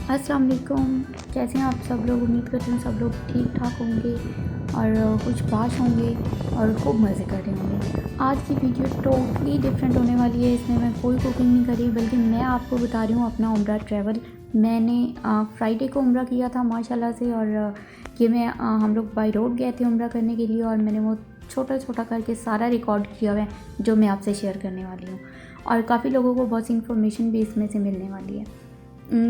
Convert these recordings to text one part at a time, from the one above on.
अस्सलाम वालेकुम। कैसे हैं आप सब लोग? उम्मीद करती हूँ सब लोग ठीक ठाक होंगे और कुछ पास होंगे और खूब मज़े कर रहे होंगे। आज की वीडियो टोटली डिफरेंट होने वाली है। इसमें मैं कोई कुकिंग नहीं कर रही, बल्कि मैं आपको बता रही हूँ अपना उम्रा ट्रैवल। मैंने फ्राइडे को उम्रा किया था माशाल्लाह से, और ये मैं हम लोग बाई रोड गए थे उम्रा करने के लिए, और मैंने वो छोटा छोटा करके सारा रिकॉर्ड किया हुआ है जो मैं आपसे शेयर करने वाली हूँ, और काफ़ी लोगों को बहुत सी इन्फॉर्मेशन भी इसमें से मिलने वाली है।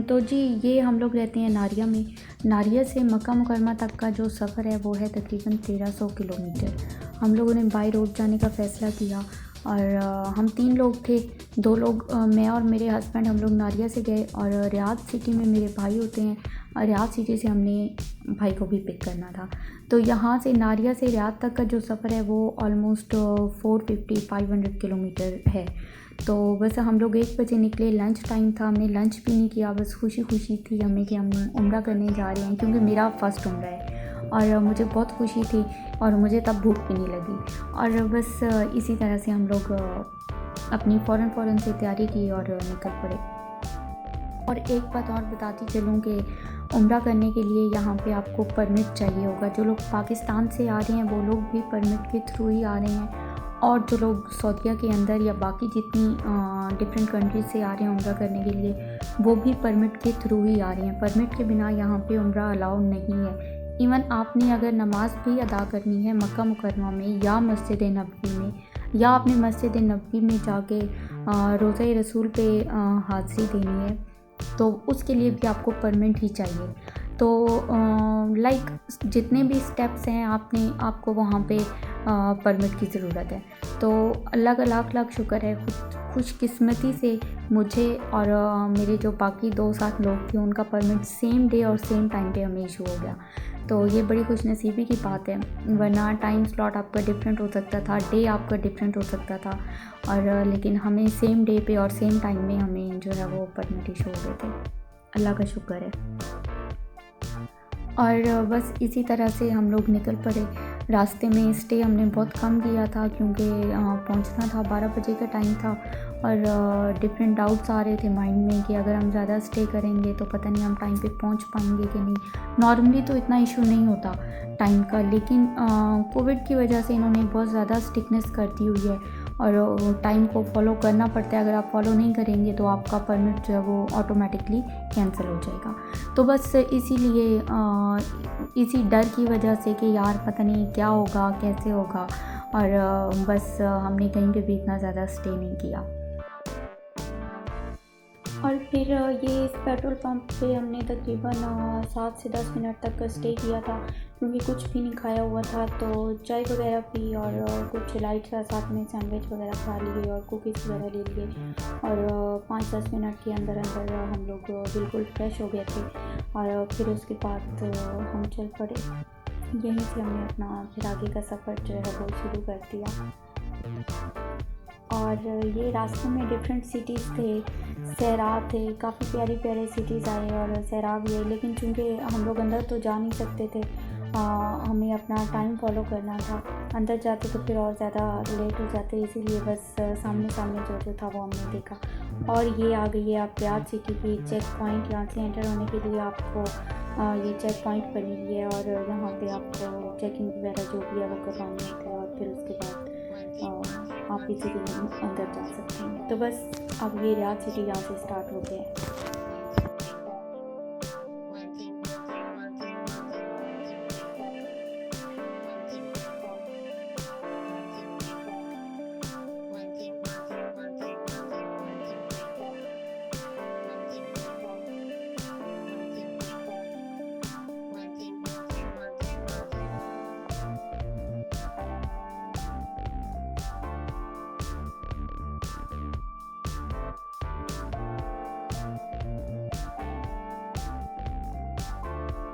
तो जी, ये हम लोग रहते हैं नारिया में। नारिया से मक्का मुकरमा तक का जो सफ़र है वो है तकरीबन 1300 किलोमीटर। हम लोगों ने बाई रोड जाने का फ़ैसला किया, और हम 3 लोग थे। 2 लोग मैं और मेरे हस्बैंड, हम लोग नारिया से गए, और रियाद सिटी में मेरे भाई होते हैं, और रियाद सिटी से हमने भाई को भी पिक करना था। तो यहाँ से नारिया से रियाद तक का जो सफ़र है वो ऑलमोस्ट 450-500 किलोमीटर है। तो बस हम लोग 1 बजे निकले, लंच टाइम था, हमने लंच भी नहीं किया, बस खुशी खुशी थी हमें कि हम उम्रा करने जा रहे हैं, क्योंकि मेरा फ़र्स्ट उम्रा है और मुझे बहुत खुशी थी, और मुझे तब भूख भी नहीं लगी। और बस इसी तरह से हम लोग अपनी फ़ौरन से तैयारी की और निकल पड़े। और एक बात और बताती चलूँ कि उम्रा करने के लिए यहाँ पे आपको परमिट चाहिए होगा। जो लोग पाकिस्तान से आ रहे हैं वो लोग भी परमिट के थ्रू ही आ रहे हैं, और जो लोग सऊदीया के अंदर या बाकी जितनी डिफरेंट कंट्रीज से आ रहे हैं उम्रा करने के लिए, वो भी परमिट के थ्रू ही आ रहे हैं। परमिट के बिना यहाँ पे उम्रा अलाउड नहीं है। इवन आपने अगर नमाज भी अदा करनी है मक्का मुकरमा में या मस्जिद नबवी में, या आपने मस्जिद नबवी में जाके रोज़ा रसूल पे हाज़िरी देनी है, तो उसके लिए भी आपको परमिट ही चाहिए। तो लाइक जितने भी स्टेप्स हैं आपको वहाँ पे परमिट की ज़रूरत है। तो अल्लाह का लाख लाख शुक्र है, खुशकिस्मती से मुझे और मेरे जो बाकी 2 साथ लोग थे उनका परमिट सेम डे और सेम टाइम पे हमें इशू हो गया। तो ये बड़ी खुशनसीबी की बात है, वरना टाइम स्लॉट आपका डिफरेंट हो सकता था, डे आपका डिफरेंट हो सकता था, और लेकिन हमें सेम डे पे और सेम टाइम में हमें जो है वो परमिट इशू हो गए थे। अल्लाह का शुक्र है। और बस इसी तरह से हम लोग निकल पड़े। रास्ते में स्टे हमने बहुत कम किया था, क्योंकि पहुंचना था, 12 बजे का टाइम था, और डिफरेंट डाउट्स आ रहे थे माइंड में कि अगर हम ज़्यादा स्टे करेंगे तो पता नहीं हम टाइम पे पहुंच पाएंगे कि नहीं। नॉर्मली तो इतना इशू नहीं होता टाइम का, लेकिन कोविड की वजह से इन्होंने बहुत ज़्यादा स्ट्रिक्टनेस कर दी हुई है, और टाइम को फॉलो करना पड़ता है। अगर आप फॉलो नहीं करेंगे तो आपका परमिट जो है वो ऑटोमेटिकली कैंसिल हो जाएगा। तो बस इसीलिए इसी डर की वजह से कि यार पता नहीं क्या होगा, कैसे होगा, और बस हमने कहीं पे भी इतना ज़्यादा स्टे नहीं किया। और फिर ये इस पेट्रोल पंप पे हमने तकरीबन 7 से 10 मिनट तक स्टे किया था, क्योंकि कुछ भी नहीं खाया हुआ था। तो चाय वगैरह पी, और कुछ लाइट सा साथ में सैंडविच वगैरह खा लिए, और कुकीज़ वगैरह ले लिए, और 5-10 मिनट के अंदर अंदर हम लोग बिल्कुल फ्रेश हो गए थे। और फिर उसके बाद हम चल पड़े। यहीं से हमने अपना फिर आगे का सफ़र जो है वो शुरू कर दिया। और ये रास्ते में डिफरेंट सिटीज़ थे, सहरा थे, काफ़ी प्यारे प्यारे सिटीज़ आए, और सहरा भी है, लेकिन चूँकि हम लोग अंदर तो जा नहीं सकते थे, हमें अपना टाइम फॉलो करना था। अंदर जाते तो फिर और ज़्यादा लेट हो जाते, इसीलिए बस सामने सामने जो था वो हमने देखा। और ये आ गई है आप रियाद सिटी की चेक पॉइंट। यहाँ से एंटर होने के लिए आपको ये चेक पॉइंट बनी हुई है, और यहाँ पे आपको चेकिंग वगैरह जो भी है वो करवानी होती है, और फिर उसके बाद आप इसी के अंदर जा सकते हैं। तो बस अब ये रियाद सिटी यहाँ से स्टार्ट हो गया है।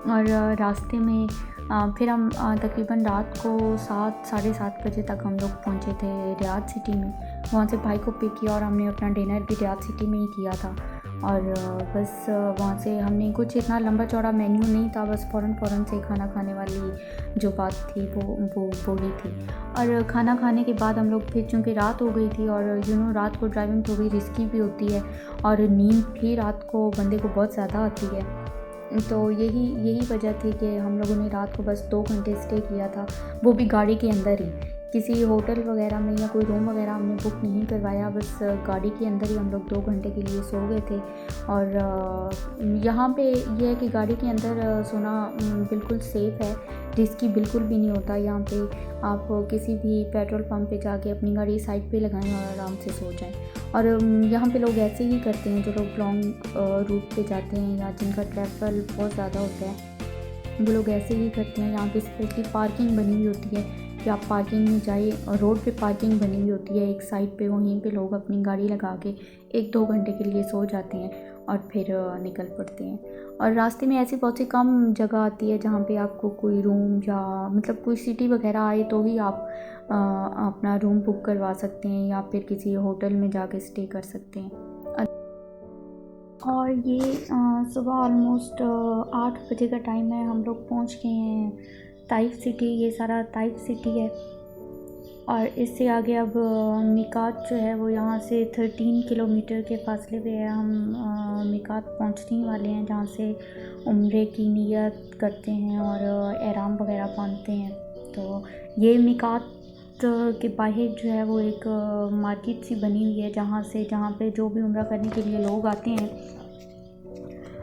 और रास्ते में फिर हम तकरीबन रात को 7 साढ़े 7 बजे तक हम लोग पहुँचे थे रियाद सिटी में। वहाँ से भाई को पिक किया, और हमने अपना डिनर भी रियाद सिटी में ही किया था। और बस वहाँ से हमने कुछ इतना लंबा चौड़ा मेन्यू नहीं था, बस फ़ौरन से खाना खाने वाली जो बात थी वो ही थी। और खाना खाने के बाद हम लोग फिर, चूँकि रात हो गई थी और रात को ड्राइविंग थोड़ी रिस्की भी होती है और नींद भी रात को बंदे को बहुत ज़्यादा आती है, तो यही वजह थी कि हम लोगों ने रात को बस 2 घंटे स्टे किया था, वो भी गाड़ी के अंदर ही। किसी होटल वगैरह में या कोई रूम वगैरह हमने बुक नहीं करवाया, बस गाड़ी के अंदर ही हम लोग 2 घंटे के लिए सो गए थे। और यहाँ पे ये है कि गाड़ी के अंदर सोना बिल्कुल सेफ़ है, रिस्की बिल्कुल भी नहीं होता। यहाँ पे आप किसी भी पेट्रोल पंप पे जाके अपनी गाड़ी साइड पे लगाएं और आराम से सो जाएं। और यहाँ पे लोग ऐसे ही करते हैं, जो लोग लॉन्ग रूट पे जाते हैं या जिनका ट्रैवल बहुत ज़्यादा होता है, वो लोग ऐसे ही करते हैं। यहाँ पे स्पेशली पार्किंग बनी हुई होती है कि आप पार्किंग में जाइए, और रोड पे पार्किंग बनी हुई होती है एक साइड पे, वहीं पे लोग अपनी गाड़ी लगा के 1-2 घंटे के लिए सो जाते हैं और फिर निकल पड़ते हैं। और रास्ते में ऐसी बहुत सी कम जगह आती है जहाँ पे आपको कोई रूम या मतलब कोई सिटी वगैरह आए तो ही आप अपना रूम बुक करवा सकते हैं या फिर किसी होटल में जाके स्टे कर सकते हैं। और ये सुबह ऑलमोस्ट 8 बजे का टाइम है, हम लोग पहुँच गए हैं ताइफ सिटी। ये सारा ताइफ सिटी है और इससे आगे अब मिकात जो है वो यहाँ से 13 किलोमीटर के फासले पे है। हम मिकात पहुँचने वाले हैं, जहाँ से उम्रे की नियत करते हैं और एहराम वगैरह बांधते हैं। तो ये मिकात के बाहर जो है वो एक मार्केट सी बनी हुई है, जहाँ पे जो भी उम्रा करने के लिए लोग आते हैं,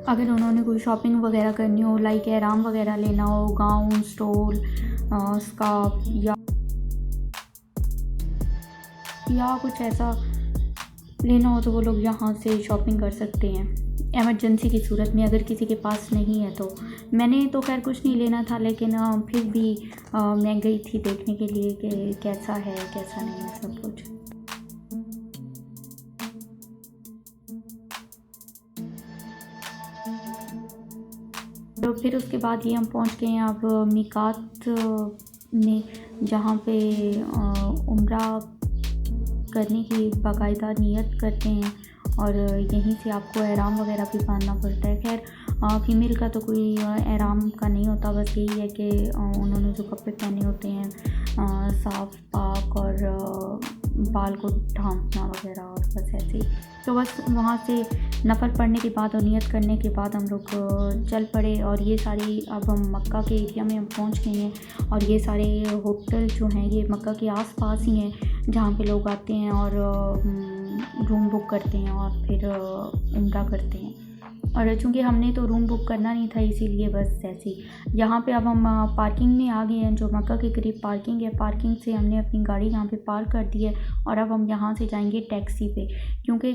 अगर उन्होंने कोई शॉपिंग वगैरह करनी हो, लाइक एहराम वगैरह लेना हो, गाउन, स्टोल, स्कार्फ या कुछ ऐसा लेना हो तो वो लोग यहाँ से शॉपिंग कर सकते हैं एमरजेंसी की सूरत में, अगर किसी के पास नहीं है तो। मैंने तो खैर कुछ नहीं लेना था, लेकिन फिर भी मैं गई थी देखने के लिए कि कैसा है कैसा नहीं है सब कुछ। तो फिर उसके बाद ये हम पहुंच गए हैं अब मिकात में, जहाँ पे उम्रा करने की बाकायदा नियत करते हैं और यहीं से आपको एहराम वगैरह भी बांधना पड़ता है। खैर फ़ीमेल का तो कोई एहराम का नहीं होता, बस यही है कि उन्होंने जो कपड़े पहने होते हैं साफ़ पाक और बाल को ढांपना वगैरह, और बस ऐसे ही। तो बस वहाँ से नफल पढ़ने के बाद और नियत करने के बाद हम लोग चल पड़े। और ये सारी, अब हम मक्का के एरिया में हम पहुँच गए हैं और ये सारे होटल जो हैं ये मक्का के आसपास ही हैं, जहाँ पे लोग आते हैं और रूम बुक करते हैं और फिर उम्रा करते हैं। और चूँकि हमने तो रूम बुक करना नहीं था, इसीलिए बस ऐसे ही। यहाँ पे अब हम पार्किंग में आ गए हैं, जो मक्का के करीब पार्किंग है। पार्किंग से हमने अपनी गाड़ी यहाँ पे पार्क कर दी है और अब हम यहाँ से जाएंगे टैक्सी पे, क्योंकि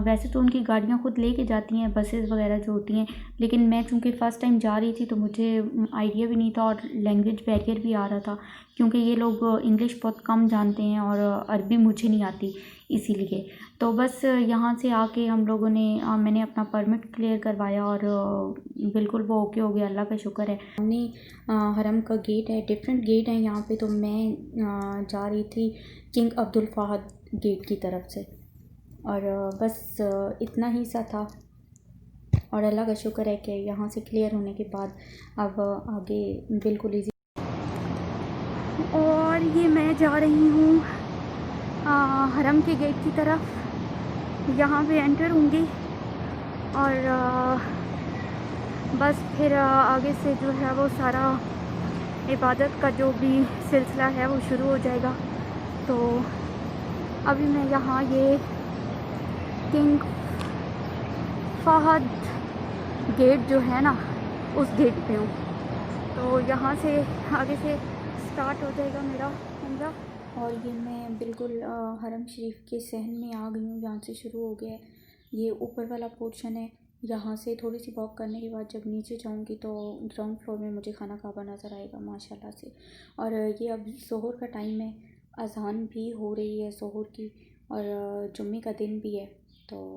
वैसे तो उनकी गाड़ियाँ खुद लेके जाती हैं, बसेस वगैरह जो होती हैं, लेकिन मैं चूँकि फ़र्स्ट टाइम जा रही थी तो मुझे आइडिया भी नहीं था और लैंग्वेज बैरियर भी आ रहा था, क्योंकि ये लोग इंग्लिश बहुत कम जानते हैं और अरबी मुझे नहीं आती, इसीलिए। तो बस यहाँ से आके हम लोगों ने मैंने अपना परमिट क्लियर करवाया और बिल्कुल वो ओके हो गया, अल्लाह का शुक्र है। हमने हरम का गेट है, डिफरेंट गेट है यहाँ पे, तो मैं जा रही थी किंग अब्दुल फहद गेट की तरफ से, और बस इतना ही सा था। और अल्लाह का शुक्र है कि यहाँ से क्लियर होने के बाद अब आगे बिल्कुल ईजी। और ये मैं जा रही हूँ हरम के गेट की तरफ, यहाँ पे एंटर होंगी और बस फिर आगे से जो है वो सारा इबादत का जो भी सिलसिला है वो शुरू हो जाएगा। तो अभी मैं यहाँ ये किंग फहद गेट जो है ना, उस गेट पे हूँ। तो यहाँ से आगे से स्टार्ट हो जाएगा मेरा उम्रा। और ये मैं बिल्कुल हरम शरीफ के सहन में आ गई हूँ, जहाँ से शुरू हो गया है। ये ऊपर वाला पोर्शन है, यहाँ से थोड़ी सी वॉक करने के बाद जब नीचे जाऊँगी तो ग्राउंड फ्लोर में मुझे खाना काबा नज़र आएगा माशाल्लाह से। और ये अब ज़ोहर का टाइम है, अज़ान भी हो रही है ज़ोहर की, और जुम्मे का दिन भी है। तो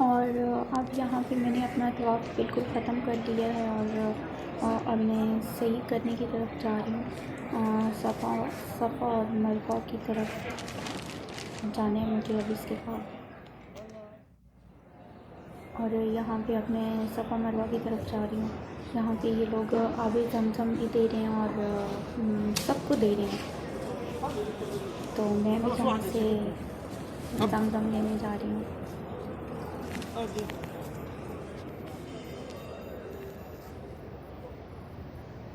और अब यहाँ पे मैंने अपना तवाफ़ बिल्कुल ख़त्म कर दिया है और अब मैं सही करने की तरफ जा रही हूँ। सफ़ा और मरवा की तरफ जाना है मुझे अब इसके बाद। और यहाँ पे अब मैं सफ़ा मरवा की तरफ जा रही हूँ। यहाँ पे ये लोग आबे ज़मज़म भी दे रहे हैं और सबको दे रहे हैं, तो मैं भी यहाँ से ज़मज़म लेने जा रही हूँ।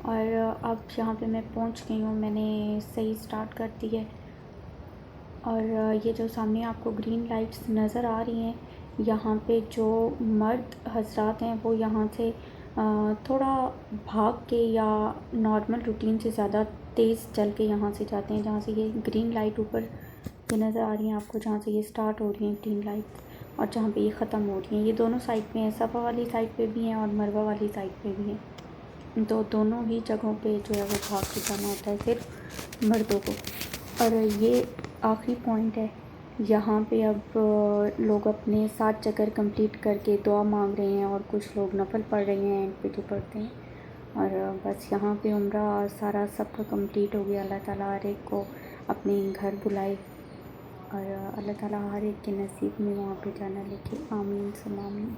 और अब यहाँ पे मैं पहुँच गई हूँ, मैंने सही स्टार्ट कर दी है। और ये जो सामने आपको ग्रीन लाइट्स नज़र आ रही हैं, यहाँ पे जो मर्द हजरात हैं वो यहाँ से थोड़ा भाग के या नॉर्मल रूटीन से ज़्यादा तेज़ चल के यहाँ से जाते हैं। जहाँ से ये ग्रीन लाइट ऊपर ये नज़र आ रही है आपको, जहाँ से ये स्टार्ट हो रही हैं ग्रीन लाइट और जहाँ पे ये ख़त्म हो रही हैं, ये दोनों साइड पे हैं। सफ़ा वाली साइड पे भी हैं और मरवा वाली साइड पे भी हैं। तो दोनों ही जगहों पे जो है वो भाग के जाना होता है सिर्फ मर्दों को। और ये आखिरी पॉइंट है, यहाँ पे अब लोग अपने 7 चक्कर कंप्लीट करके दुआ मांग रहे हैं और कुछ लोग नफल पढ़ रहे हैं, पे जो पढ़ते हैं। और बस यहाँ पे उम्रा सारा सबका कंप्लीट हो गया। अल्लाह ताला हर एक को अपने घर बुलाए और अल्लाह ताला हर एक के नसीब में वहाँ पे जाना लिखे। आमीन सुम आमीन।